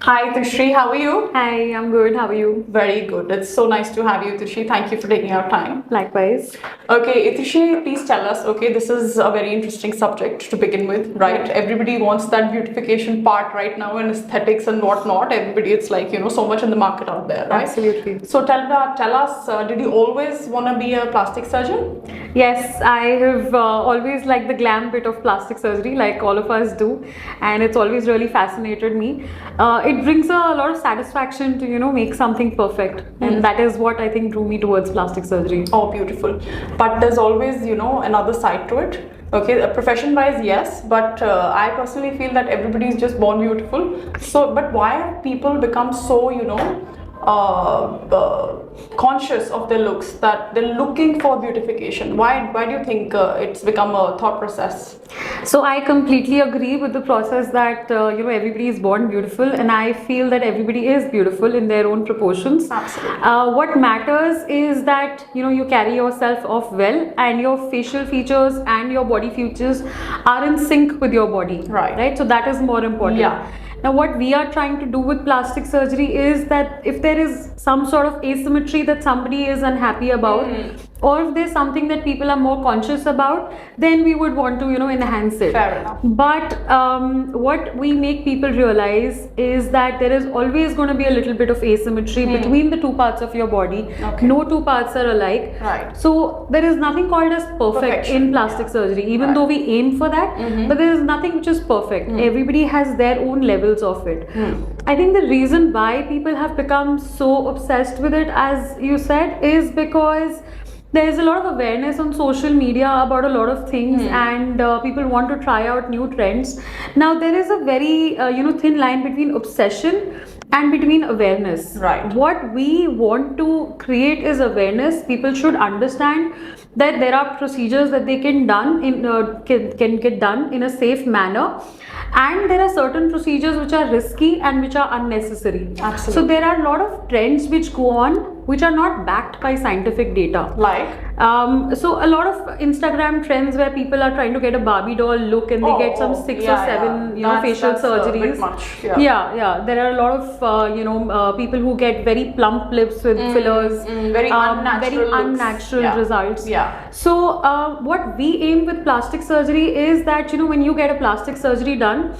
Hi, Tushri. How are you? Hi, I'm good. How are you? Very good. It's so nice to have you, Tushri. Thank you for taking our time. Likewise. Okay, Tushri, please tell us. Okay, this is a very interesting subject to begin with, right? Everybody wants that beautification part right now and aesthetics and whatnot. Everybody, it's like, so much in the market out there, right? Absolutely. So tell us, did you always want to be a plastic surgeon? Yes, I have always liked the glam bit of plastic surgery, like all of us do, and it's always really fascinated me. It brings a lot of satisfaction to make something perfect, and that is what I think drew me towards plastic surgery. Oh, beautiful. But there's always, another side to it. Okay, profession wise, yes, but I personally feel that everybody is just born beautiful. So, but why have people become so, conscious of their looks that they're looking for beautification? Why do you think it's become a thought process? So I completely agree with the process that everybody is born beautiful, and I feel that everybody is beautiful in their own proportions. Absolutely. What matters is that you carry yourself off well, and your facial features and your body features are in sync with your body. Right. So that is more important. Yeah. Now, what we are trying to do with plastic surgery is that if there is some sort of asymmetry that somebody is unhappy about, or if there's something that people are more conscious about, then we would want to, enhance it. Fair enough. But what we make people realize is that there is always going to be a little bit of asymmetry between the two parts of your body. Okay. No two parts are alike. Right. So there is nothing called as perfect in plastic surgery, even though we aim for that. But there is nothing which is perfect. Everybody has their own levels of it. I think the reason why people have become so obsessed with it, as you said, is because there is a lot of awareness on social media about a lot of things, and people want to try out new trends. Now there is a very thin line between obsession and between awareness. Right. What we want to create is awareness. People should understand that there are procedures that they can get done in a safe manner, and there are certain procedures which are risky and which are unnecessary. Absolutely. So there are a lot of trends which go on which are not backed by scientific data. Like? So a lot of Instagram trends where people are trying to get a Barbie doll look, and they get some 6 or 7 facial surgeries. A bit much. Yeah. There are a lot of people who get very plump lips with fillers, very unnatural results. Yeah. So what we aim with plastic surgery is that when you get a plastic surgery done,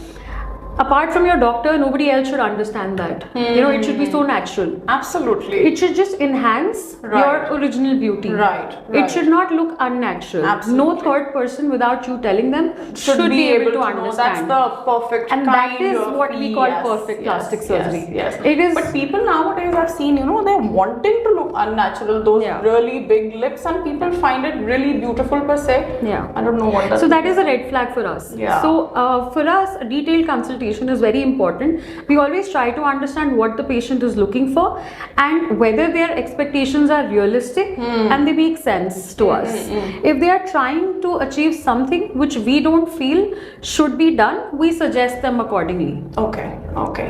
apart from your doctor, nobody else should understand that. It should be so natural. Absolutely. It should just enhance your original beauty. Right. It should not look unnatural. Absolutely. No third person, without you telling them, should be able to understand. That's the perfect and kind that is of, what we call perfect plastic surgery. Yes. It is. But people nowadays, I've seen, they're wanting to look unnatural, those really big lips, and people find it really beautiful per se. Yeah. I don't know what that So that is a red flag for us. Yeah. So for us, a detailed consultation is very important. We always try to understand what the patient is looking for and whether their expectations are realistic and they make sense to us. If they are trying to achieve something which we don't feel should be done, we suggest them accordingly. Okay.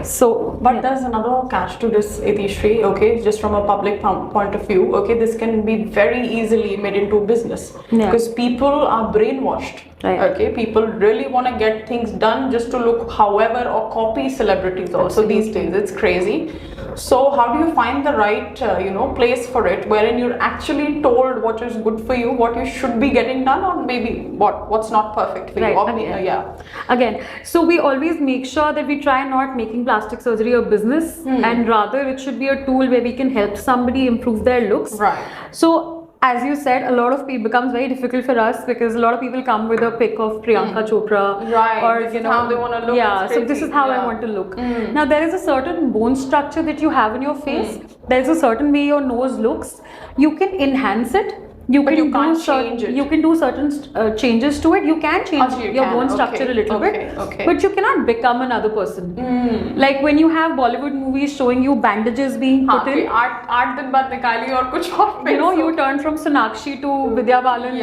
So, but there's another catch to this, Itishri, okay, just from a public point of view, okay, this can be very easily made into business because people are brainwashed. Right. Okay, people really want to get things done just to look however or copy celebrities also these days. It's crazy. So how do you find the right place for it, wherein you're actually told what is good for you, what you should be getting done, or maybe what's not perfect for you? Again, so we always make sure that we try not making plastic surgery a business, and rather it should be a tool where we can help somebody improve their looks. Right. So as you said, a lot of people becomes very difficult for us because a lot of people come with a pic of Priyanka Chopra, right? Or this is how they want to look. Yeah, so this is how I want to look. Now there is a certain bone structure that you have in your face. There is a certain way your nose looks. You can enhance it. You can do certain changes to it. You can change your bone structure a little bit, but you cannot become another person. Like when you have Bollywood movies showing you bandages being put in. You turn from Sonakshi to Vidya Balan.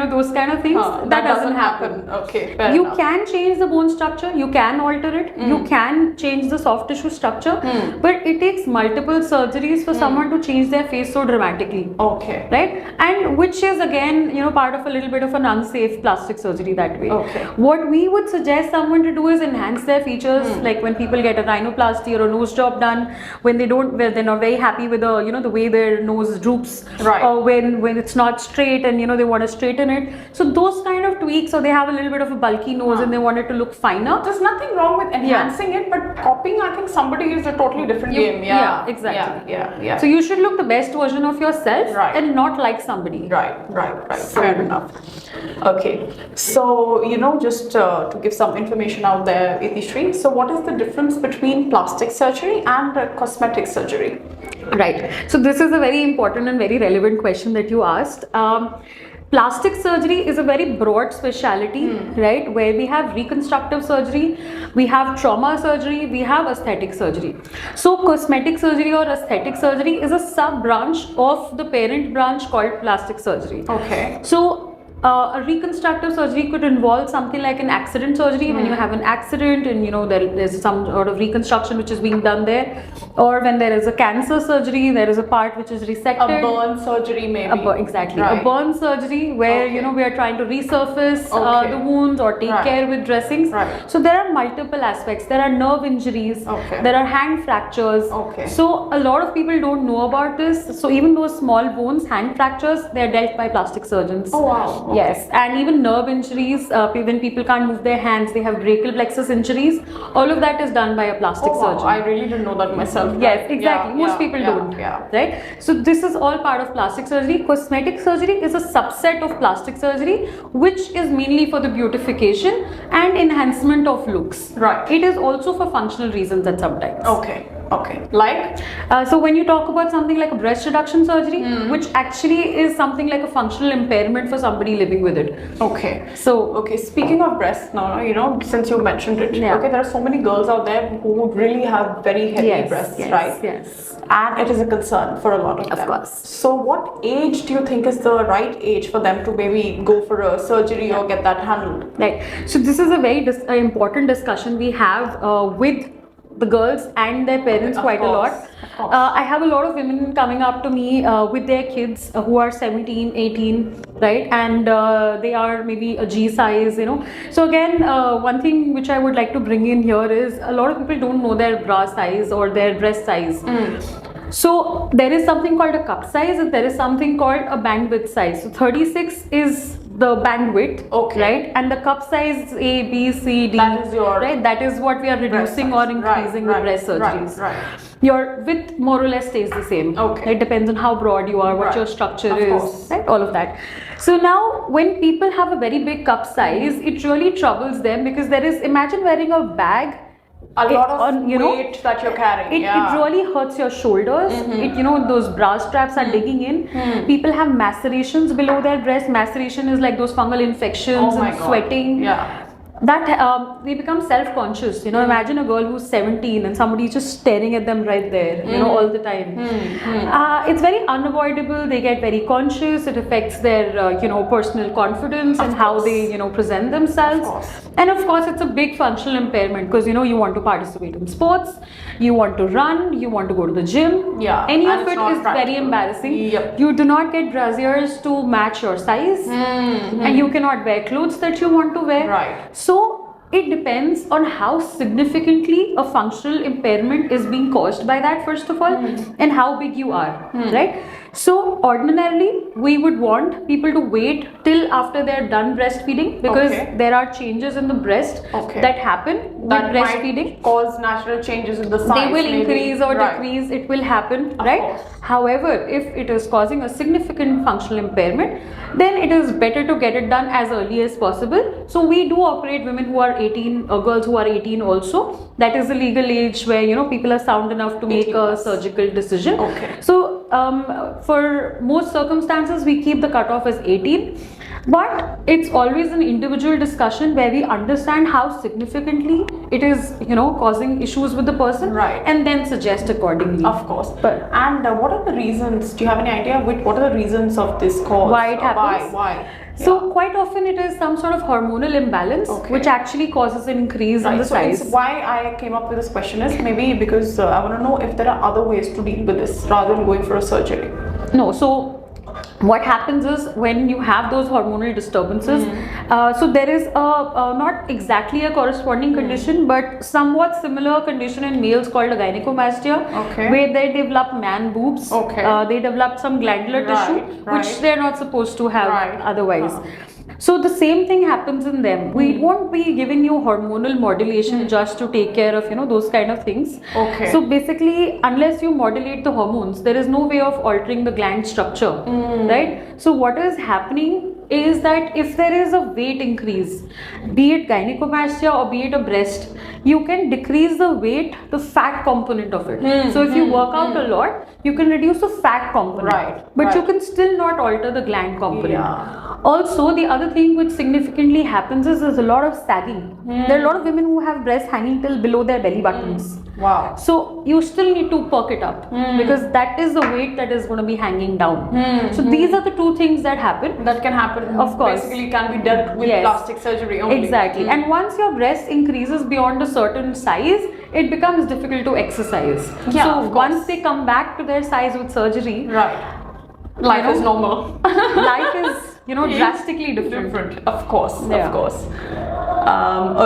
Those kind of things. That doesn't happen. Okay. You can change the bone structure. You can alter it. You can change the soft tissue structure. But it takes multiple surgeries for someone to change their face so dramatically. Okay. Right? and which is again, part of a little bit of an unsafe plastic surgery that way. Okay. What we would suggest someone to do is enhance their features, like when people get a rhinoplasty or a nose job done, when they're not very happy with the way their nose droops, right, or when it's not straight and they want to straighten it. So those kind of tweaks, or they have a little bit of a bulky nose and they want it to look finer. There's nothing wrong with enhancing it, but copying, I think somebody is a totally different game. Yeah, exactly. Yeah. So you should look the best version of yourself, right, and not like somebody. Right. Fair enough. Okay. So, just to give some information out there, Itishri, so what is the difference between plastic surgery and cosmetic surgery? Right. So this is a very important and very relevant question that you asked. Plastic surgery is a very broad specialty, right? Where we have reconstructive surgery, we have trauma surgery, we have aesthetic surgery. So cosmetic surgery or aesthetic surgery is a sub branch of the parent branch called plastic surgery. Okay. So a reconstructive surgery could involve something like an accident surgery, when you have an accident and there's some sort of reconstruction which is being done there, or when there is a cancer surgery, there is a part which is resected. A burn surgery maybe. Exactly. Right. A burn surgery where we are trying to resurface the wounds or take care with dressings. Right. So there are multiple aspects. There are nerve injuries. There are hand fractures. So a lot of people don't know about this. So even those small bones, hand fractures, they are dealt by plastic surgeons. Oh wow. Yes, and even nerve injuries, when people can't move their hands, they have brachial plexus injuries. All of that is done by a plastic surgeon. I really didn't know that myself. Yes, exactly. Most people don't. Right? So this is all part of plastic surgery. Cosmetic surgery is a subset of plastic surgery, which is mainly for the beautification and enhancement of looks. Right. It is also for functional reasons at sometimes. Okay. Like? So when you talk about something like a breast reduction surgery, which actually is something like a functional impairment for somebody living with it. Okay. So, speaking of breasts now, since you mentioned it, there are so many girls out there who really have very heavy breasts, right? Yes. And it is a concern for a lot of them. Of course. So what age do you think is the right age for them to maybe go for a surgery or get that handled? Right. So this is a very important discussion we have with the girls and their parents quite a lot. I have a lot of women coming up to me with their kids who are 17, 18, right? And they are maybe a G size, So again, one thing which I would like to bring in here is a lot of people don't know their bra size or their breast size. So there is something called a cup size and there is something called a bandwidth size. So 36 is the bandwidth, right? And the cup size A, B, C, D. That is your right. That is what we are reducing or increasing with breast surgeries. Right. Your width more or less stays the same. It depends on how broad you are, what your structure is, right? All of that. So now, when people have a very big cup size, it really troubles them because imagine wearing a bag. A lot of weight that you're carrying. It really hurts your shoulders. Those bra straps are digging in. People have macerations below their breast. Maceration is like those fungal infections and sweating. That they become self-conscious. Imagine a girl who's 17 and somebody just staring at them right there, all the time. It's very unavoidable. They get very conscious. It affects their, personal confidence and how they, present themselves. And of course, it's a big functional impairment because, you want to participate in sports, you want to run, you want to go to the gym. Any of it is very embarrassing. You do not get brassieres to match your size and you cannot wear clothes that you want to wear. Right. So it depends on how significantly a functional impairment is being caused by that, first of all, and how big you are, right? So ordinarily, we would want people to wait till after they're done breastfeeding because there are changes in the breast that happen with breastfeeding. Might cause natural changes in the size. They will increase or decrease. It will happen, right? However, if it is causing a significant functional impairment, then it is better to get it done as early as possible. So we do operate women who are 18 or girls who are 18 also. That is the legal age where people are sound enough to make a surgical decision. So for most circumstances, we keep the cutoff as 18. But it's always an individual discussion where we understand how significantly it is, causing issues with the person, and then suggest accordingly. Of course. And what are the reasons? Do you have any idea what are the reasons of this cause? Why it happens? Why? So quite often it is some sort of hormonal imbalance which actually causes an increase in the size. Why I came up with this question is maybe because I want to know if there are other ways to deal with this rather than going for a surgery. No, so what happens is when you have those hormonal disturbances, so there is a not exactly a corresponding condition, but somewhat similar condition in males called a gynecomastia, Okay. where they develop man boobs. Okay. They develop some glandular Right, tissue, right. which they're not supposed to have Right. otherwise. So the same thing happens in them. We won't be giving you hormonal modulation just to take care of those kind of things. Okay. So basically, unless you modulate the hormones, there is no way of altering the gland structure, right? So what is happening is that if there is a weight increase, be it gynecomastia or be it a breast, you can decrease the weight, the fat component of it. So if you work out a lot, you can reduce the fat component, Right, but you right. can still not alter the gland component. Yeah. Also, the other thing which significantly happens is there's a lot of sagging. There are a lot of women who have breasts hanging till below their belly buttons. Wow. So you still need to perk it up because that is the weight that is going to be hanging down. So these are the two things that happen. That can happen. Of course. Basically, can be dealt with Yes. plastic surgery only. Exactly. And once your breast increases beyond a certain size, it becomes difficult to exercise. Yeah, So of course. once they come back to their size with surgery, Right. Life is normal. life is drastically different. Of course. Yeah. Of course.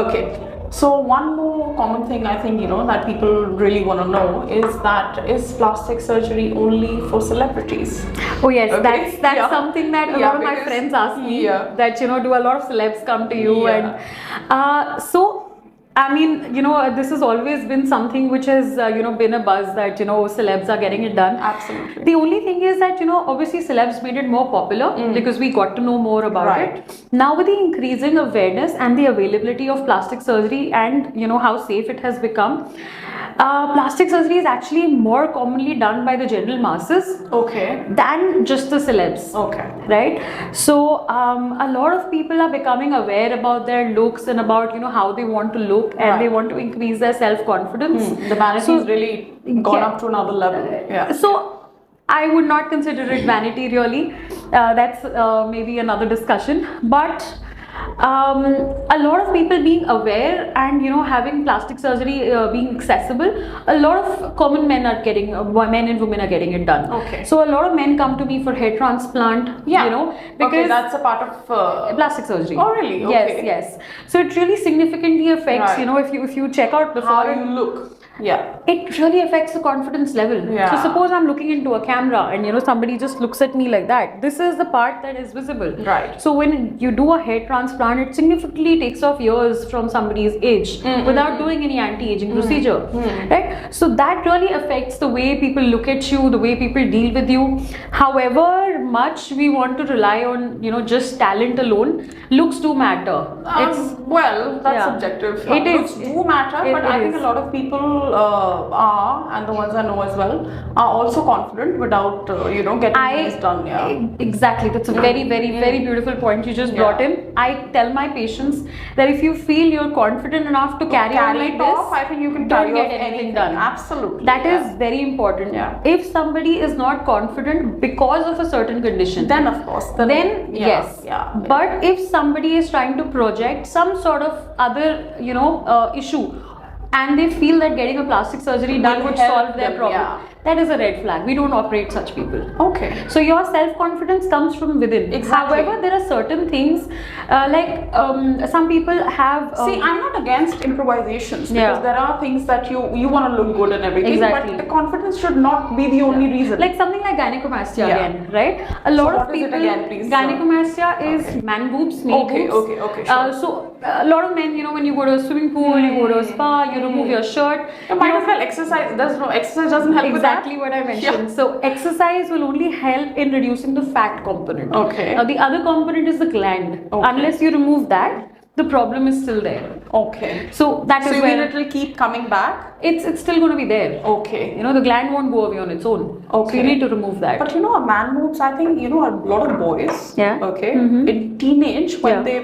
Okay. So one more common thing I think that people really want to know is that is plastic surgery only for celebrities? Oh yes, Okay. that's Yeah. something that a Yeah, lot of my because- friends ask me. Yeah. That do a lot of celebs come to you, Yeah. and so I mean, this has always been something which has been a buzz that celebs are getting it done. Absolutely. The only thing is that obviously celebs made it more popular because we got to know more about Right. it. Now with the increasing awareness and the availability of plastic surgery and how safe it has become, plastic surgery is actually more commonly done by the general masses Okay. than just the celebs. Okay. Right? So a lot of people are becoming aware about their looks and about how they want to look, and Right. they want to increase their self-confidence. The vanity So- is really gone Yeah. up to another level. Yeah. So I would not consider it vanity really. That's maybe another discussion. But a lot of people being aware and having plastic surgery being accessible, a lot of common men are getting, men and women are getting it done. Okay. So a lot of men come to me for hair transplant. Yeah. Because okay, that's a part of. plastic surgery. Oh, really? Yes, Okay. yes. So it really significantly affects. Right. If you check out before How you look. Yeah. it really affects the confidence level. Yeah. So suppose I'm looking into a camera and somebody just looks at me like that. This is the part that is visible. Right. So when you do a hair transplant, it significantly takes off years from somebody's age without doing any anti-aging procedure. Right? So that really affects the way people look at you, the way people deal with you. However much we want to rely on just talent alone, looks do matter. Well, that's Yeah. subjective. It is. Looks do matter, It but I think is. a lot of people are, and the ones I know as well, are also confident without getting things done. Yeah. Exactly. That's a very, very, very beautiful point you just brought Yeah. in. I tell my patients that if you feel you're confident enough to carry on like it this, off, I think you can don't carry get off anything anything. done. Absolutely. That is very important. Yeah. If somebody is not confident because of a certain condition, Then of course. then yeah, yes. Yeah. But if somebody is trying to project some sort of other issue, and they feel that getting a plastic surgery done Will would help solve their them, problem, yeah. that is a red flag. We don't operate such people. Okay. So your self-confidence comes from within. Exactly. However, there are certain things some people have. See, I'm not against improvisations because Yeah. there are things that you want to look good and everything, Exactly. but the confidence should not be the only reason. like something like gynecomastia Yeah. again, right? A lot So of what is it people. again, please? Gynecomastia is man boobs, male Okay, boobs. okay, sure. So a lot of men, when you go to a swimming pool, you go to a spa, you remove your shirt. You might as well exercise. There's no exercise doesn't help Exactly with what I mentioned. So exercise will only help in reducing the fat component. Okay. Now the other component is the gland. Okay. Unless you remove that, the problem is still there. that. Okay. So that So is you mean where it will keep coming back? it's still going to be there. Okay. The gland won't go away on its own. So Okay. you need to remove that. But a man moves, I think, a lot of boys, Yeah. okay, in teenage, when Yeah. they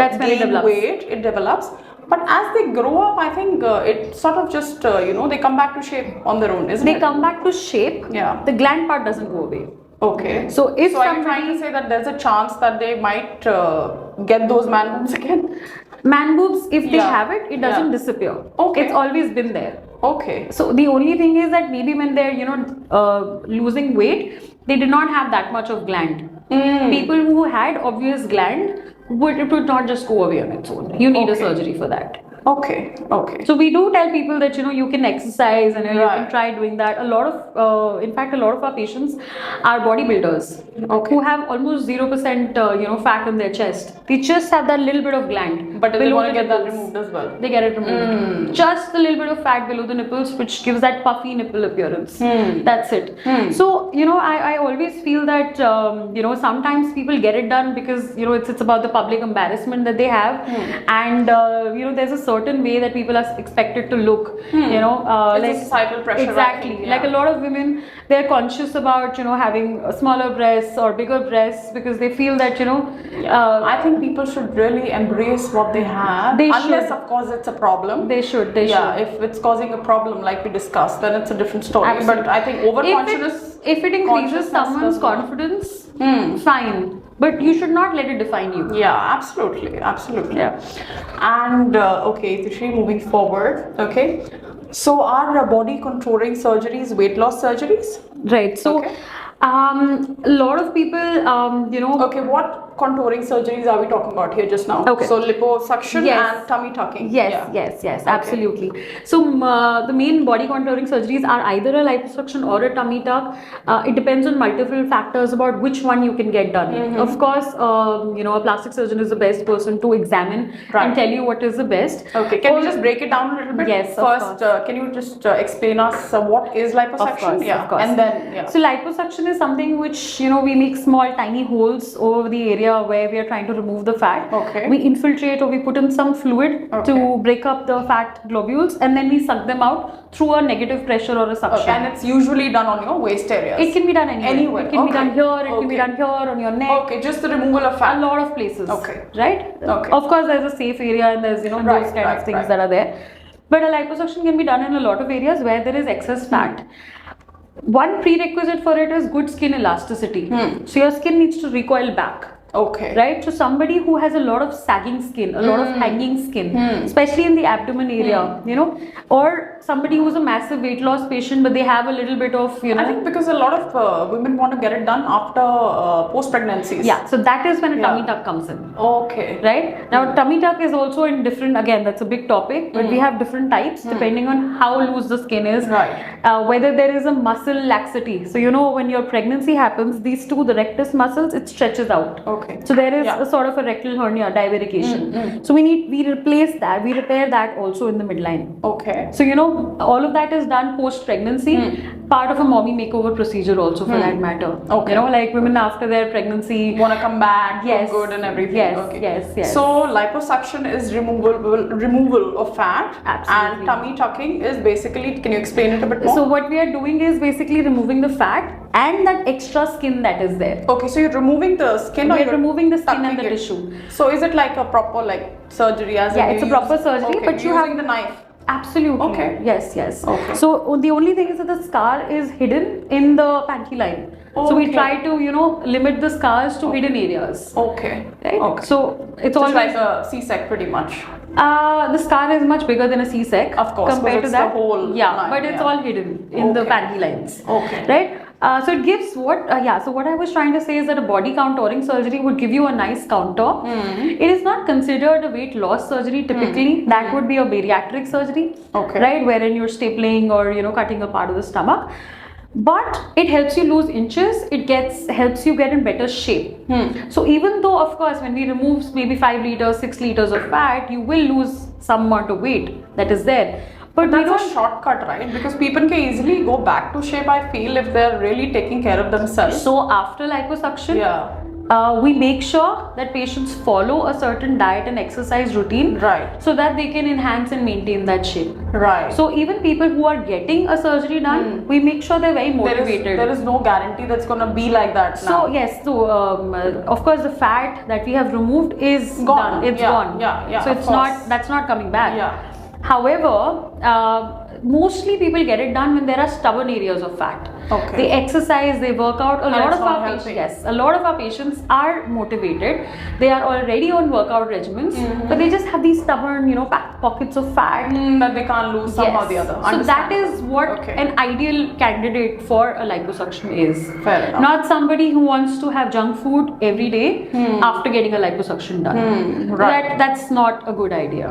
That's when it gain develops. weight, it develops. But as they grow up, I think it sort of just, they come back to shape on their own, isn't They it? come back to shape. Yeah. The gland part doesn't go away. Okay. So if So are you trying to say that there's a chance that they might get those man boobs again? Man boobs, if they Yeah. have it, it doesn't Yeah. disappear. Okay. It's always been there. Okay. So the only thing is that maybe when they're losing weight, they did not have that much of gland. People who had obvious gland it would not just go away on its own. You need a Okay. surgery for that. Okay. Okay. So we do tell people that you can exercise and you Right. can try doing that. In fact, a lot of our patients are bodybuilders who have almost 0% fat on their chest. They just have that little bit of gland. But they below want to the get that nipples. removed as well. They get it removed. Just a little bit of fat below the nipples, which gives that puffy nipple appearance. That's it. So I always feel that sometimes people get it done because it's about the public embarrassment that they have, and there's a certain way that people are expected to look. It's Like a societal pressure. I exactly. think, Like a lot of women, they're conscious about having smaller breasts or bigger breasts because they feel that I think people should really embrace what they have. They Unless, should. of course, it's a problem. they should. They Yeah, should. if it's causing a problem, like we discussed, then it's a different story. Absolutely. But I think overconscious. If it increases consciousness someone's does not. confidence, fine. But you should not let it define you. Yeah, absolutely, absolutely. Yeah. And okay, Tishi, moving forward. Okay, so are body contouring surgeries weight loss surgeries? Right. So, Okay. a lot of people, Okay, what contouring surgeries are we talking about here just now? Okay. So liposuction Yes. and tummy tucking. Yes, Yeah. yes, absolutely. So the main body contouring surgeries are either a liposuction or a tummy tuck. It depends on multiple factors about which one you can get done. Of course, a plastic surgeon is the best person to examine Right. and tell you what is the best. Okay, can you just break it down a little bit? Yes, of First, can you just explain us what is liposuction? Of course, yeah, of course. and then yeah. So liposuction is something which we make small tiny holes over the area where we are trying to remove the fat. Okay. We infiltrate or we put in some fluid Okay. to break up the fat globules and then we suck them out through a negative pressure or a suction. Okay, and it's usually done on your waist areas. It can be done anywhere. Anywhere, It can be okay. done here, it can be Okay. done here on your neck. Okay, just the removal of A fat. lot of places. Okay. Right? Okay. Of course, there's a safe area and there's Right, those kind right, of things right. that are there. But a liposuction can be done in a lot of areas where there is excess fat. One prerequisite for it is good skin elasticity. So your skin needs to recoil back. Okay. Right, so somebody who has a lot of sagging skin, a lot of hanging skin, especially in the abdomen area, or somebody who's a massive weight loss patient, but they have a little bit of, I think because a lot of women want to get it done after post pregnancies. yeah. So that is when a tummy Yeah. tuck comes in. Okay. Right now, tummy tuck is also in different. Again, that's a big topic, but we have different types depending on how loose the skin is, Right. whether there is a muscle laxity. So when your pregnancy happens, these two, the rectus muscles, it stretches out. Okay. So there is Yeah. a sort of a rectal hernia, divarication. So we replace that, we repair that also in the midline. Okay. So all of that is done post pregnancy, part of a mommy makeover procedure also for that matter. Okay. Like women after their pregnancy. Want to come back, Yes. look good and everything. Yes, Okay. yes. So liposuction is removal of fat. Absolutely. And tummy tucking is basically, can you explain it a bit more? So what we are doing is basically removing the fat and that extra skin that is there. Okay, so you're removing the skin or We're you're removing the skin and tucking the it? tissue. So is it like a proper surgery as in Yeah, you it's a use- proper surgery, okay, but you using have- the knife. Absolutely. Okay. Yes. Okay. So the only thing is that the scar is hidden in the panty line. So we Okay. try to limit the scars to hidden areas. Okay. Right. Okay. So it's Just always like a C-sec pretty much. the scar is much bigger than a C-sec. Of course, compared because to it's that. the whole yeah, line, but it's yeah. all hidden in the Okay. panty lines. Okay. Right. So it gives so what I was trying to say is that a body contouring surgery would give you a nice contour. It is not considered a weight loss surgery typically. That would be a bariatric surgery. Okay. Right, wherein you're stapling or cutting a part of the stomach. But it helps you lose inches. It helps you get in better shape. So even though, of course, when we remove maybe 5 liters, 6 liters of fat, you will lose some amount of weight that is there. But we That's don't. a shortcut, right? Because people can easily go back to shape, I feel, if they're really taking care of themselves. So after liposuction, Yeah. we make sure that patients follow a certain diet and exercise routine, Right. so that they can enhance and maintain that shape. Right. So even people who are getting a surgery done, we make sure they're very motivated. there is no guarantee that's gonna be like that now. So yes, so of course the fat that we have removed is Gone. done. It's Yeah, gone. yeah, So of it's course. that's not coming back. Yeah. However, mostly people get it done when there are stubborn areas of fat. Okay. They exercise, they work out. A And lot it's of not our helping. patients, yes, a lot of our patients are motivated. They are already on workout regimens, but they just have these stubborn, pockets of fat. That they can't lose somehow or the other. So that Understandable. is what Okay. an ideal candidate for a liposuction is. Fair enough. Not somebody who wants to have junk food every day after getting a liposuction done. Right. That's not a good idea.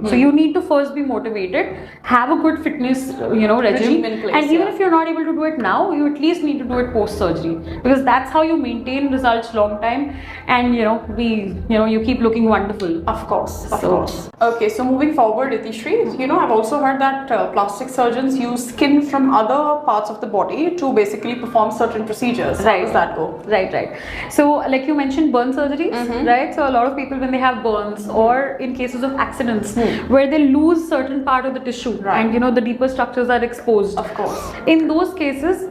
So you need to first be motivated, have a good fitness, regime in place, and even yeah. if you're not able to do it now, you at least need to do it post surgery, because that's how you maintain results long time, and you keep looking wonderful. Of course, of So- course. Okay, so moving forward, Itishri, I've also heard that plastic surgeons use skin from other parts of the body to basically perform certain procedures. How does that go? Right. So, like you mentioned, burn surgeries, right? So, a lot of people, when they have burns or in cases of accidents where they lose certain part of the tissue, Right. and the deeper structures are exposed. Of course. In those cases,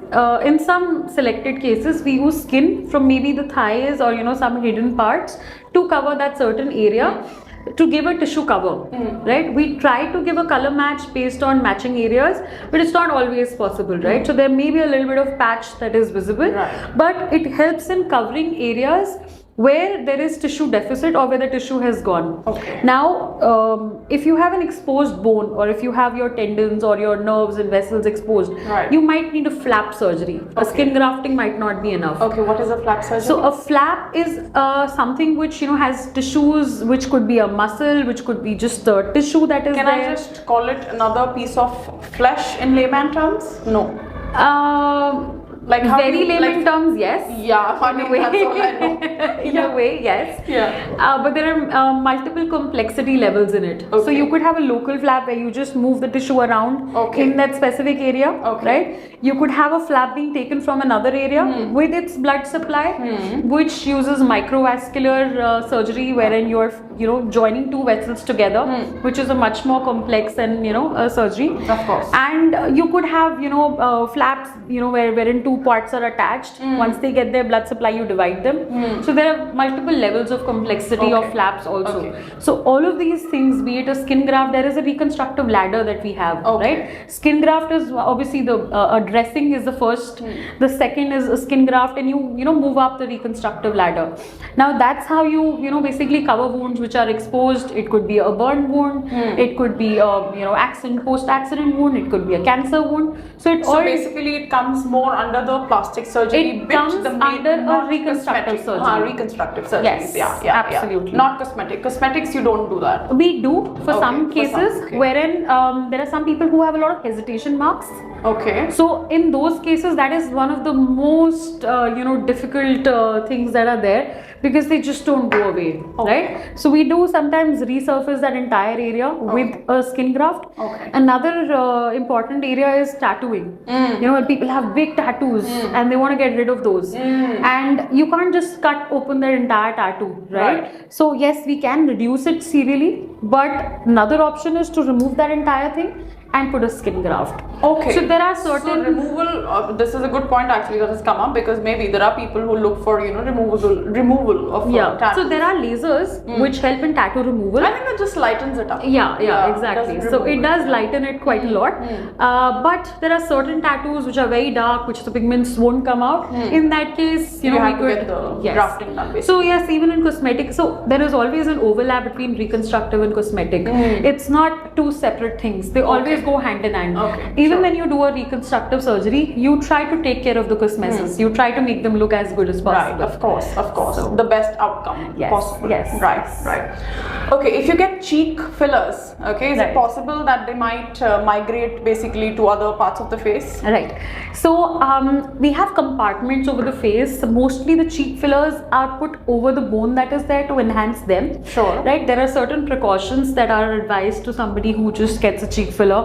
in some selected cases, we use skin from maybe the thighs or some hidden parts to cover that certain area. To give a tissue cover, right? We try to give a color match based on matching areas, but it's not always possible, right? So there may be a little bit of patch that is visible, Right. but it helps in covering areas where there is tissue deficit or where the tissue has gone. Okay. Now, if you have an exposed bone, or if you have your tendons or your nerves and vessels exposed, Right. you might need a flap surgery. A skin grafting might not be enough. Okay, what is a flap surgery? So a flap is something which has tissues, which could be a muscle, which could be just the tissue that is Can there. I just call it another piece of flesh in layman terms? No. Like how very do you, layman like, terms, yes. Yeah, I In a mean, way. that's all I know. In a way, yes. Yeah. But there are multiple complexity levels in it. So Okay. you could have a local flap where you just move the tissue around Okay. in that specific area, Okay. right? You could have a flap being taken from another area with its blood supply, which uses microvascular surgery, wherein you're joining two vessels together, which is a much more complex and a surgery. Of course. And you could have flaps wherein two parts are attached. Once they get their blood supply, you divide them. So there are multiple levels of complexity of Okay. flaps also. Okay. So all of these things, be it a skin graft, there is a reconstructive ladder that we have, Okay. right? Skin graft is obviously the dressing is the first. The second is a skin graft, and you move up the reconstructive ladder. Now that's how you basically cover wounds which are exposed. It could be a burn wound, it could be a post-accident wound, it could be a cancer wound. So So basically, it comes more under the plastic surgery. It bit, comes the under a not reconstructive cosmetic. surgery. Reconstructive surgery. Yes, Yeah, absolutely. Not cosmetic. Cosmetics, you don't do that. we do for Okay, some for some, cases, okay. wherein there are some people who have a lot of hesitation marks. Okay. So in those cases, that is one of the most difficult things that are there, because they just don't go away, right? So we do sometimes resurface that entire area with a skin graft. Okay. Another important area is tattooing. When people have big tattoos and they want to get rid of those, and you can't just cut open their entire tattoo, right? So yes, we can reduce it serially, but another option is to remove that entire thing and put a skin graft. Okay. So there are certain So removal. This is a good point actually that has come up, because maybe there are people who look for removal of tattoos. So there are lasers which help in tattoo removal. I think that just lightens it up. Yeah, exactly. doesn't So remove it does lighten it quite a lot. But there are certain tattoos which are very dark, which the pigments won't come out. In that case, You we have to could get the grafting done, basically. So yes, even in cosmetic, so there is always an overlap between reconstructive and cosmetic. It's not two separate things. They always go hand in hand. Okay, Even sure. when you do a reconstructive surgery, you try to take care of the cosmesis. You try to make them look as good as possible. Right, of course. The best outcome Yes, possible. yes, Right, yes. right. Okay, if you get cheek fillers, okay, is it Right. possible that they might migrate basically to other parts of the face? Right. So we have compartments over the face. Mostly the cheek fillers are put over the bone that is there to enhance them. Sure. Right. There are certain precautions that are advised to somebody who just gets a cheek filler.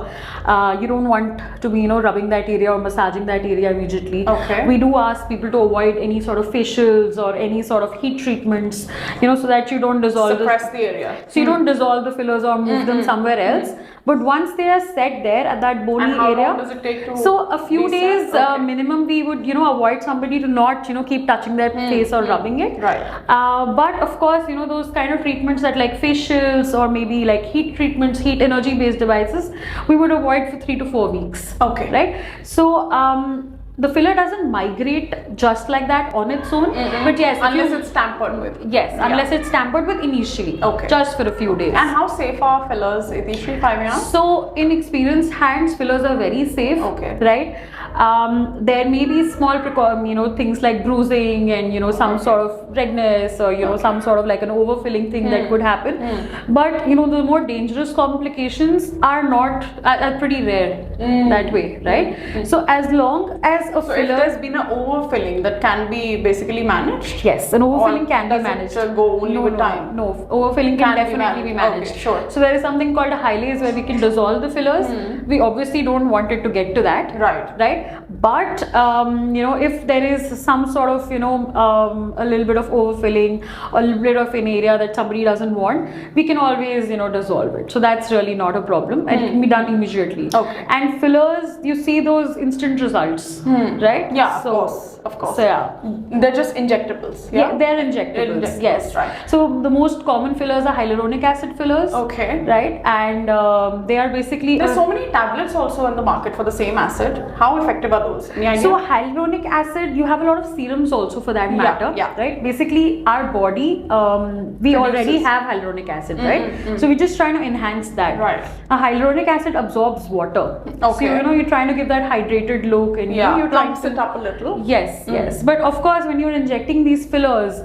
You don't want to be rubbing that area or massaging that area immediately. Okay. We do ask people to avoid any sort of facials or any sort of heat treatments, so that you don't dissolve Suppress the area. so you don't dissolve the fillers or move them somewhere else. But once they are set there at that bony And how area, long does it take to so a few reset? days Okay. minimum, we would avoid somebody to not keep touching their face or rubbing it. Right. But of course, those kind of treatments that like facials or maybe like heat treatments, heat energy based devices, we would avoid for 3 to 4 weeks. Okay. Right. So the filler doesn't migrate just like that on its own. But yes, if Unless you- it's tampered with. yes, Yeah. unless it's tampered with initially, Okay. just for a few days. And how safe are fillers, Itishri, 5 years? So, in experienced hands, fillers are very safe. Okay. Right. There may be small things like bruising and some sort of redness or some sort of like an overfilling thing that could happen. But the more dangerous complications are not are pretty rare that way, right? So as long as a So if filler, there's been an overfilling, that can be basically managed? yes, an overfilling Or can be does it, managed. go only no, with no, time? No, overfilling can Can be definitely be managed. managed. Okay, sure. So there is something called a Hylase where we can dissolve the fillers. We obviously don't want it to get to that. Right. But if there is some sort of a little bit of overfilling, a little bit of an area that somebody doesn't want, we can always dissolve it. So that's really not a problem, and it can be done immediately. Okay. And fillers, you see those instant results, right? Yeah, So, of course. So yeah. They're just injectables. Yeah, they're injectables. Injectables, Yes. right. So the most common fillers are hyaluronic acid fillers. Okay. Right, and they are basically. There's so many tablets also in the market for the same acid. How effective are those? Any idea? So hyaluronic acid, you have a lot of serums also for that matter. yeah. Right. Basically, our body, we already Produces. have hyaluronic acid, right? So we're just trying to enhance that. Right. Hyaluronic acid absorbs water. Okay. So you're trying to give that hydrated look, and you're trying plumps to. it up a little. Yes, yes. But of course, when you're injecting these fillers,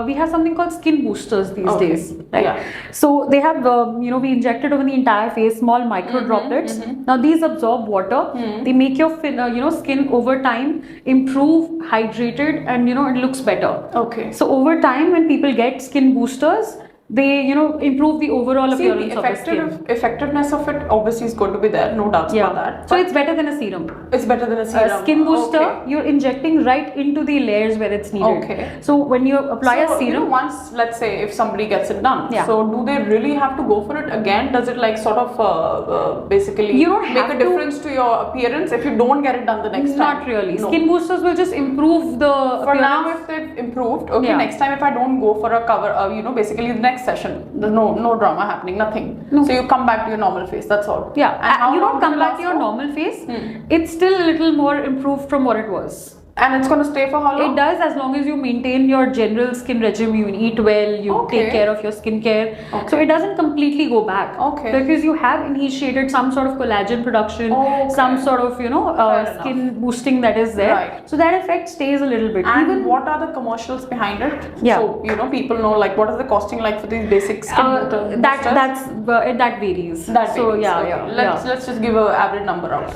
we have something called skin boosters these Okay. days, right? Yeah. So they have, we inject it over the entire face, small micro droplets. Now these absorb water. They make your skin over time improve, hydrated, and it looks better. Okay. So over time, when people get skin boosters, they improve the overall See, appearance the of the skin. effectiveness of it obviously is going to be there, no doubts about that. So it's better than a serum. It's better than a serum. Skin booster, Okay. you're injecting right into the layers where it's needed. Okay. So when you apply a So, serum, once, let's say, if somebody gets it done, Yeah. so do they really have to go for it again? Does it like sort of basically You don't make have a to- difference to your appearance if you don't get it done the next time? not really. No. Skin boosters will just improve the For now, appearance. if they've improved, okay, Yeah. next time if I don't go for a cover, basically the next session, there's no drama happening, nothing. No. So you come back to your normal face, that's all. Yeah, And how you long don't does come it back last to your for? normal face. It's still a little more improved from what it was. And it's going to stay for how long? It does, as long as you maintain your general skin regime, you eat well, you Okay. take care of your skincare. Okay. So it doesn't completely go back. Okay. Because you have initiated some sort of collagen production, Okay. some sort of enough. skin boosting that is there. Right. So that effect stays a little bit. And what are the commercials behind it? Yeah. So people know like what is the costing like for these basic skin boosters? That varies. That so varies. yeah, Okay. yeah. Let's just give an average number out.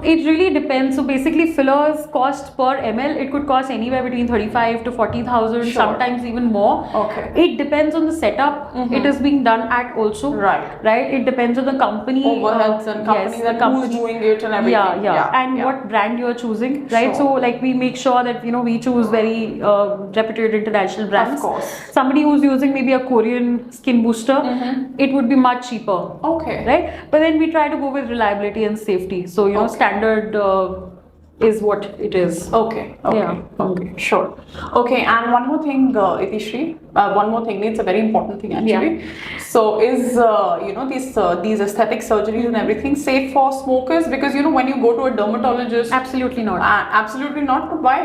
It really depends. So basically, fillers cost per ml. It could cost anywhere between 35 to 40,000, Sure. sometimes even more. Okay. It depends on the setup it is being done at also. Right. Right. It depends on the company. Overheads and companies yes, and the company. who's doing it and everything. Yeah. And what brand you are choosing, right? Sure. So like we make sure that we choose very reputed international brands. Of course. Somebody who's using maybe a Korean skin booster, it would be much cheaper. Okay. Right, but then we try to go with reliability and safety. So Okay. standard is what it is. Okay. Yeah. Okay. Sure. Okay. And one more thing, Itishri. One more thing. It's a very important thing actually. So is these aesthetic surgeries and everything safe for smokers? Because when you go to a dermatologist, Absolutely not. absolutely not. But why?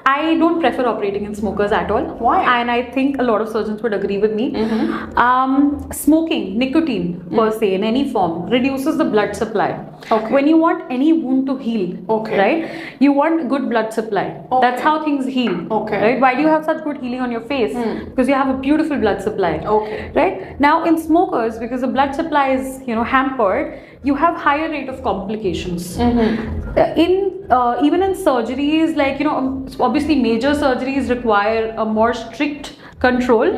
I don't prefer operating in smokers at all. Why? And I think a lot of surgeons would agree with me. Smoking, nicotine per se in any form reduces the blood supply. Okay. When you want any wound to heal, Okay. right? You want good blood supply. Okay. That's how things heal. Okay. Right? Why do you have such good healing on your face? Because you have a beautiful blood supply. Okay. Right? Now in smokers, because the blood supply is hampered, you have higher rate of complications. Even in surgeries, like obviously major surgeries require a more strict control.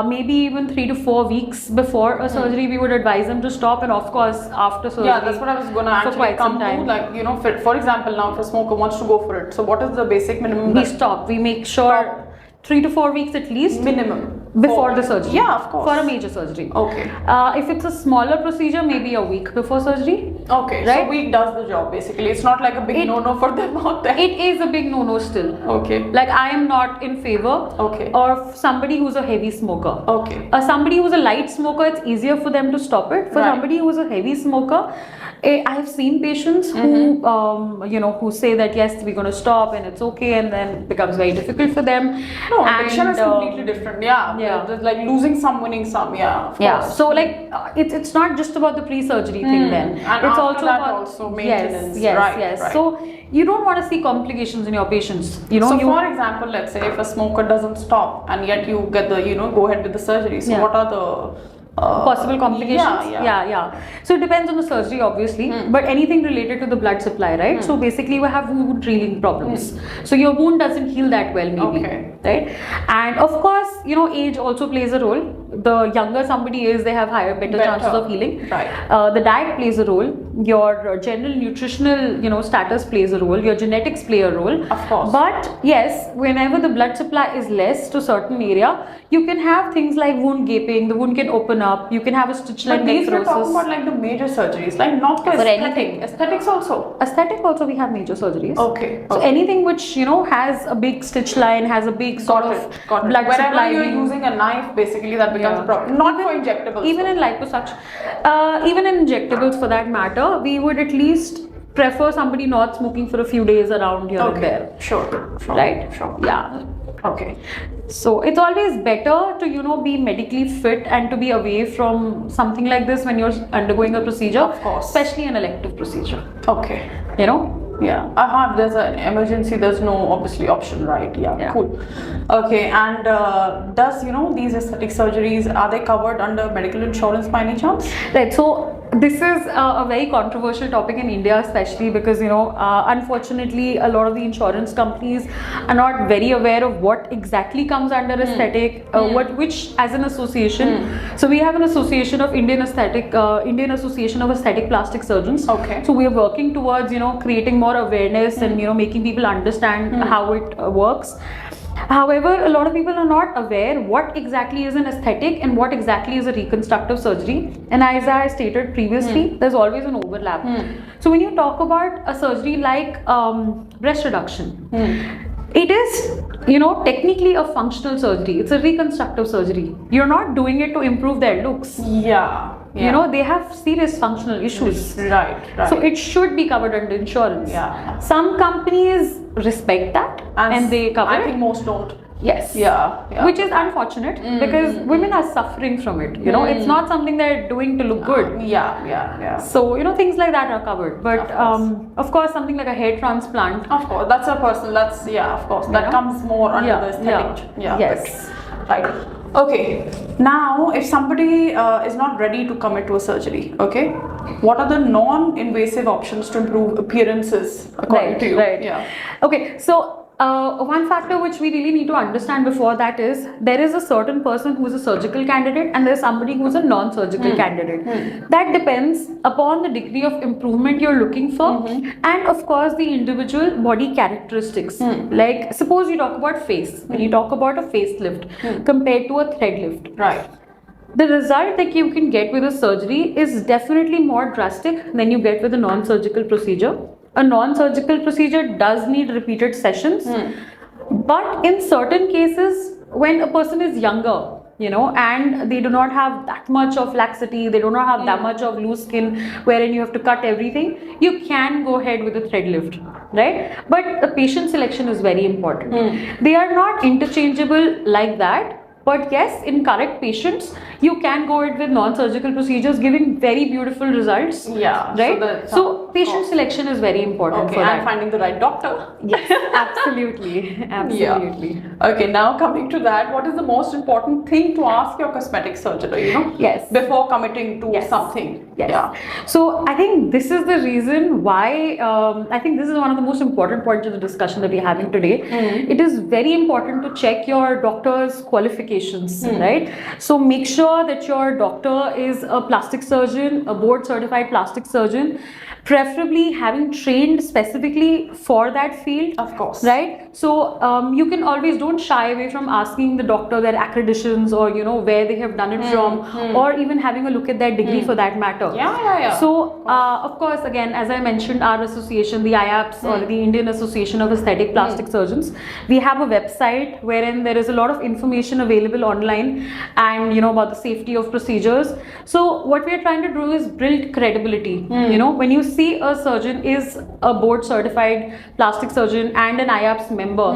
Maybe even 3 to 4 weeks before a surgery, we would advise them to stop, and of course after surgery. Yeah, that's what I was going to for actually quite come some time. to. Like, for example, now if a smoker wants to go for it, so what is the basic minimum? We stop. We make sure 3 to 4 weeks at least. Minimum. before the surgery. Yeah, of course. For a major surgery. Okay. If it's a smaller procedure, maybe a week before surgery. Okay, Right? so week does the job basically. It's not like a big no-no for them out there. It is a big no-no still. Okay. Like I am not in favor Okay. of somebody who's a heavy smoker. Okay. Somebody who's a light smoker, it's easier for them to stop it. For Right. somebody who's a heavy smoker, I have seen patients who, who say that yes, we're going to stop and it's okay, and then it becomes very difficult for them. No, and, addiction is completely different. Yeah. yeah. It's like losing some, winning some. Yeah. Of Yeah, course. so like it's not just about the pre-surgery thing then. And it's after also that about also maintenance. Yes, Right, yes. right. So you don't want to see complications in your patients. You know, So you for example, let's say if a smoker doesn't stop and yet you get the, go ahead with the surgery. So Yeah. what are the possible complications. Yeah. So it depends on the surgery, obviously, but anything related to the blood supply, right? So basically, we have wound healing problems. So your wound doesn't heal that well, maybe, Okay. right? And of course, age also plays a role. The younger somebody is, they have better chances of healing. Right. The diet plays a role. Your general nutritional, status plays a role. Your genetics play a role. Of course. But yes, whenever the blood supply is less to certain area, you can have things like wound gaping. The wound can open up. You can have a stitch-like But these we're talking necrosis. about like the major surgeries, like not the For aesthetic. anything. Aesthetics also. Aesthetic also, we have major surgeries. Okay. So okay. anything which has a big stitch line, has a big sort of Got it. blood Whenever supply. you're being- using a knife, basically that becomes a problem. Not for injectables. Even in liposuction, even in injectables for that matter, we would at least prefer somebody not smoking for a few days around here and there. Sure. Right? Sure. Yeah. Okay. So it's always better to be medically fit and to be away from something like this when you're undergoing a procedure. Of course. Especially an elective procedure. Okay. Yeah. There's an emergency. There's no obviously option, right? Yeah. Cool. Okay. And does these aesthetic surgeries, are they covered under medical insurance by any chance? Right. So this is a very controversial topic in India, especially because unfortunately a lot of the insurance companies are not very aware of what exactly comes under aesthetic, which as an association. So we have an association of Indian Association of Aesthetic Plastic Surgeons. Okay. So we are working towards creating more awareness and making people understand how it works. However, a lot of people are not aware what exactly is an aesthetic and what exactly is a reconstructive surgery. And as I stated previously, there's always an overlap. So when you talk about a surgery like breast reduction, it is, technically a functional surgery. It's a reconstructive surgery. You're not doing it to improve their looks. Yeah. They have serious functional issues. Right. So it should be covered under insurance. Yeah. Some companies respect that and they cover I it. think most don't. Yes. Yeah. Which is unfortunate because women are suffering from it. It's not something they're doing to look good. Yeah. So, things like that are covered. But of course, something like a hair transplant. Of course, that's a personal. Of course, that comes more under the aesthetic. Yes. Right. Okay. Now, if somebody is not ready to commit to a surgery, okay, what are the non-invasive options to improve appearances according to you? Right. Yeah. Okay. So one factor which we really need to understand before that is there is a certain person who is a surgical candidate and there's somebody who's a non-surgical candidate. That depends upon the degree of improvement you're looking for and of course the individual body characteristics. Like suppose you talk about face, when you talk about a facelift compared to a thread lift. Right. The result that you can get with a surgery is definitely more drastic than you get with a non-surgical procedure. A non-surgical procedure does need repeated sessions, but in certain cases, when a person is younger, and they do not have that much of laxity, they do not have that much of loose skin wherein you have to cut everything, you can go ahead with a thread lift, right? But the patient selection is very important. They are not interchangeable like that. But yes, in correct patients, you can go ahead with non-surgical procedures giving very beautiful results. Yeah. Right? So patient selection is very important Okay, for and that. finding the right doctor. Yes, absolutely. Absolutely. Yeah. Okay, now coming to that, what is the most important thing to ask your cosmetic surgeon, Yes. before committing to Yes. something? Yes. Yeah. So I think this is the reason why I think this is one of the most important points of the discussion that we're having today. It is very important to check your doctor's qualifications, right? So make sure that your doctor is a plastic surgeon, a board certified plastic surgeon, preferably having trained specifically for that field. Of course. Right? So you can always, don't shy away from asking the doctor their accreditations, or where they have done it from, or even having a look at their degree for that matter. Yeah. So of course, again, as I mentioned, our association, the IAPS, or the Indian Association of Aesthetic Plastic Surgeons, we have a website wherein there is a lot of information available online, and about the safety of procedures. So what we are trying to do is build credibility. When you see a surgeon is a board certified plastic surgeon and an IAPS member,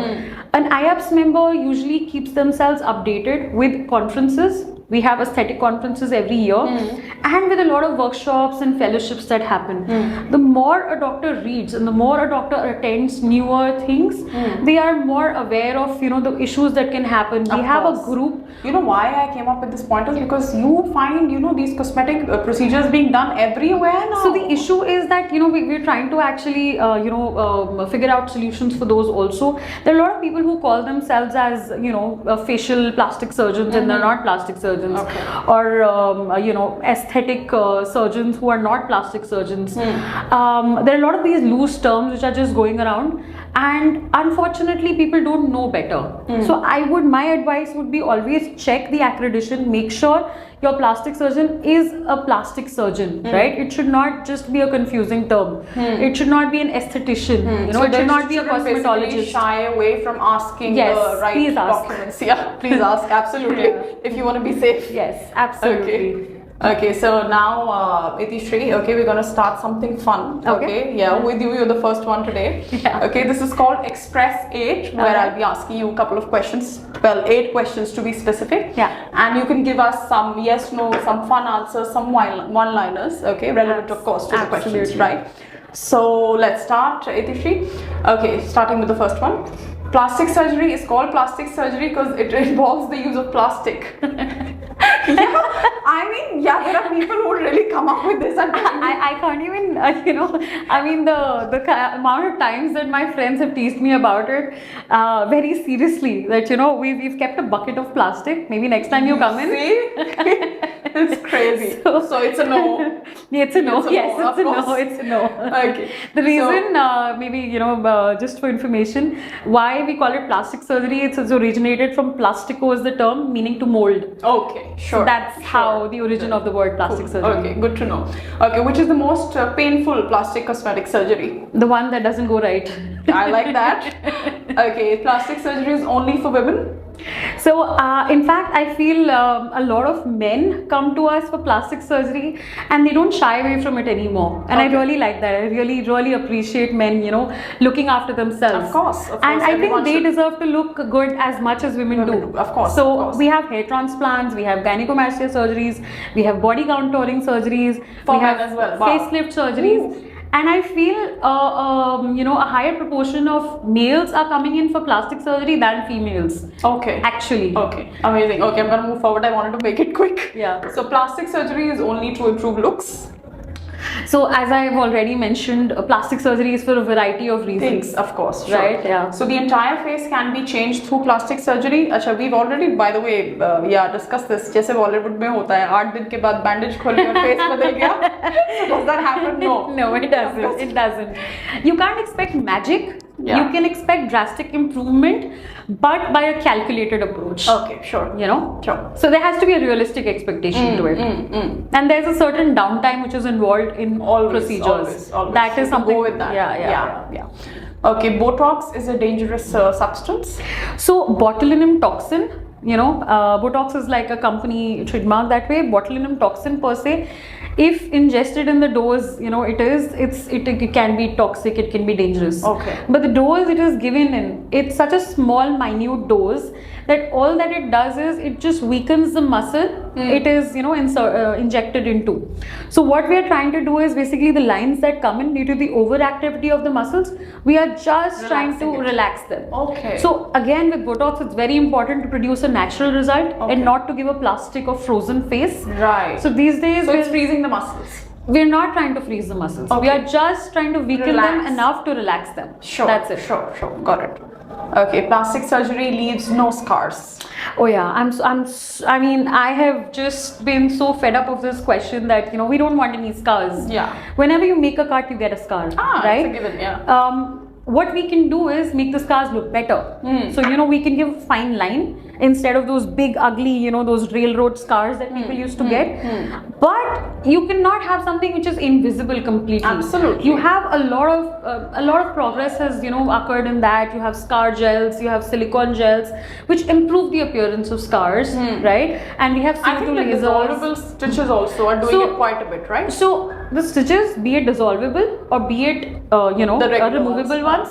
an IAPS member usually keeps themselves updated with conferences. We have aesthetic conferences every year, and with a lot of workshops and fellowships that happen. The more a doctor reads and the more a doctor attends newer things, they are more aware of the issues that can happen. We have a group. Why I came up with this point is because you find these cosmetic procedures being done everywhere now. So the issue is that we're trying to actually figure out solutions for those also. There are a lot of people who call themselves as facial plastic surgeons, and they're not plastic surgeons. Or aesthetic surgeons who are not plastic surgeons. There are a lot of these loose terms which are just going around, and unfortunately people don't know better. So my advice would be, always check the accreditation, make sure your plastic surgeon is a plastic surgeon, right? It should not just be a confusing term. It should not be an aesthetician. So it should not be a cosmetologist. Shy away from asking the right please documents. Yeah, please ask. Absolutely. If you want to be safe. Yes, absolutely. Okay, so now Itishri, we're gonna start something fun. With you, you're the first one today. Okay, this is called Express 8, where I'll be asking you a couple of questions. Well, 8 questions to be specific. And you can give us some yes, no, some fun answers, some one-liners. Okay, relevant of course to the questions, right? So let's start, Itishri. Okay, starting with the first one. Plastic surgery is called plastic surgery because it involves the use of plastic. There are people who really come up with this. And I can't even, the amount of times that my friends have teased me about it, very seriously, that, we've kept a bucket of plastic. Maybe next time you come in. See? It's crazy. So it's a no. It's a no. It's a no. Okay. The reason, just for information, why we call it plastic surgery, it's originated from plastico is the term, meaning to mold. Okay, sure. So that's how the origin of the word plastic surgery. Okay, good to know. Okay, which is the most painful plastic cosmetic surgery? The one that doesn't go right. I like that. Okay, plastic surgery is only for women? So, in fact, I feel a lot of men come to us for plastic surgery and they don't shy away from it anymore. And I really like that. I really appreciate men, looking after themselves. Of course. And I think they deserve to look good as much as women do. Of course. So, we have hair transplants, we have gynecomastia surgeries, we have body contouring surgeries, we have as well. facelift surgeries. And I feel, a higher proportion of males are coming in for plastic surgery than females. Okay. Actually. Okay. Amazing. Okay, I'm going to move forward. I wanted to make it quick. Yeah. So plastic surgery is only to improve looks? So as I've already mentioned, plastic surgery is for a variety of reasons. Of course, sure. Right? Yeah. So the entire face can be changed through plastic surgery. Acha, we've already, by the way, discussed this. जैसे Bollywood में होता है, 8 दिन के बाद bandage खोल के face बदल गया. So does that happen? No. No, it doesn't. It doesn't. You can't expect magic. Yeah. You can expect drastic improvement, but by a calculated approach. Okay, sure. Sure. So there has to be a realistic expectation to it. And there's a certain downtime which is involved in all procedures. Always. That is something. Go with that. Yeah. Okay, Botox is a dangerous substance. So botulinum toxin, Botox is like a company trademark that way. Botulinum toxin per se, if ingested in the dose, it can be toxic, it can be dangerous. Okay. But the dose it is given in, it's such a small, minute dose that all that it does is it just weakens the muscle. It is, injected into. So what we are trying to do is basically the lines that come in due to the overactivity of the muscles, we are just trying to relax them. Okay. So again, with Botox, it's very important to produce a natural result and not to give a plastic or frozen face. Right. So these days, so it's freezing the muscles. We're not trying to freeze the muscles. Okay. We are just trying to weaken them enough to relax them. Sure. That's it. Sure. Got it. Okay, plastic surgery leaves no scars. Oh yeah, I mean, I have just been so fed up of this question that we don't want any scars. Yeah. Whenever you make a cut, you get a scar. Right? It's a given, yeah. What we can do is make the scars look better. So we can give a fine line instead of those big ugly those railroad scars that people used to get. But you cannot have something which is invisible completely. Absolutely. You have a lot of progress has occurred in that. You have scar gels, you have silicone gels which improve the appearance of scars, right? And we have I think CO2 the lasers. dissolvable stitches also are doing it quite a bit, right? So the stitches, be it dissolvable or be it The regular removable ones,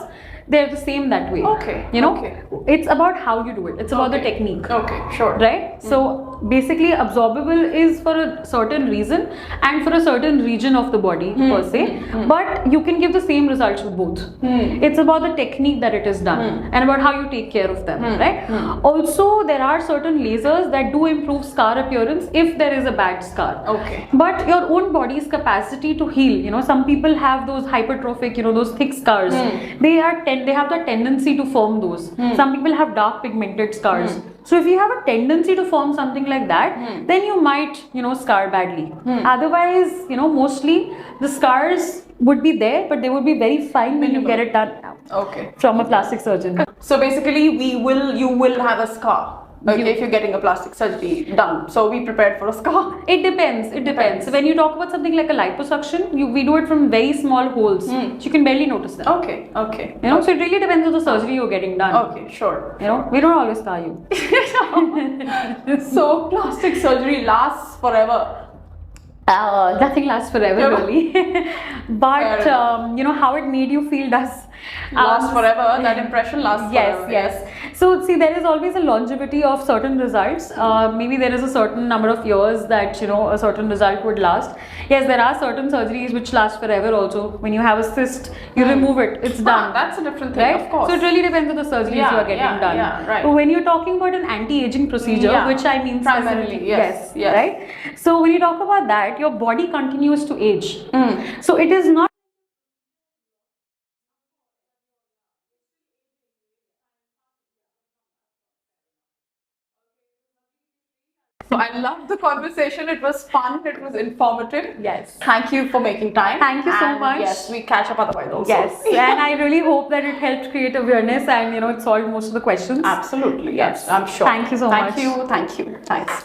they're the same that way. Okay. Okay. It's about how you do it. It's about the technique. Okay, sure. Right? So basically absorbable is for a certain reason and for a certain region of the body per se, but you can give the same results with both. It's about the technique that it is done and about how you take care of them, right? Also, there are certain lasers that do improve scar appearance if there is a bad scar. Okay. But your own body's capacity to heal, some people have those hypertrophic, those thick scars. They have the tendency to form those. Some people have dark pigmented scars. So if you have a tendency to form something like that, then you might, scar badly. Otherwise, mostly the scars would be there, but they would be very fine when you get it done Okay. from a plastic surgeon. So basically, you will have a scar. Okay, if you're getting a plastic surgery done, so be prepared for a scar. It depends. When you talk about something like a liposuction, we do it from very small holes. So you can barely notice them. Okay. So it really depends on the surgery you're getting done. Okay, sure. We don't always scar you. So plastic surgery lasts forever. Nothing lasts forever, really. But how it made you feel does Last forever. That impression lasts forever. Yes. So see, there is always a longevity of certain results. Maybe there is a certain number of years that a certain result would last. Yes, there are certain surgeries which last forever also. When you have a cyst, you remove it, it's done. That's a different thing, right? of course. So it really depends on the surgeries you are getting done. Yeah, right. But when you're talking about an anti-aging procedure, which I mean primarily, yes, right? So when you talk about that, your body continues to age. So it is not. So I loved the conversation. It was fun. It was informative. Yes. Thank you for making time. Thank you so much. Yes, we catch up otherwise also. Yes. And I really hope that it helped create awareness and it solved most of the questions. Absolutely. Yes, I'm sure. Thank you so much. Thank you. Thanks.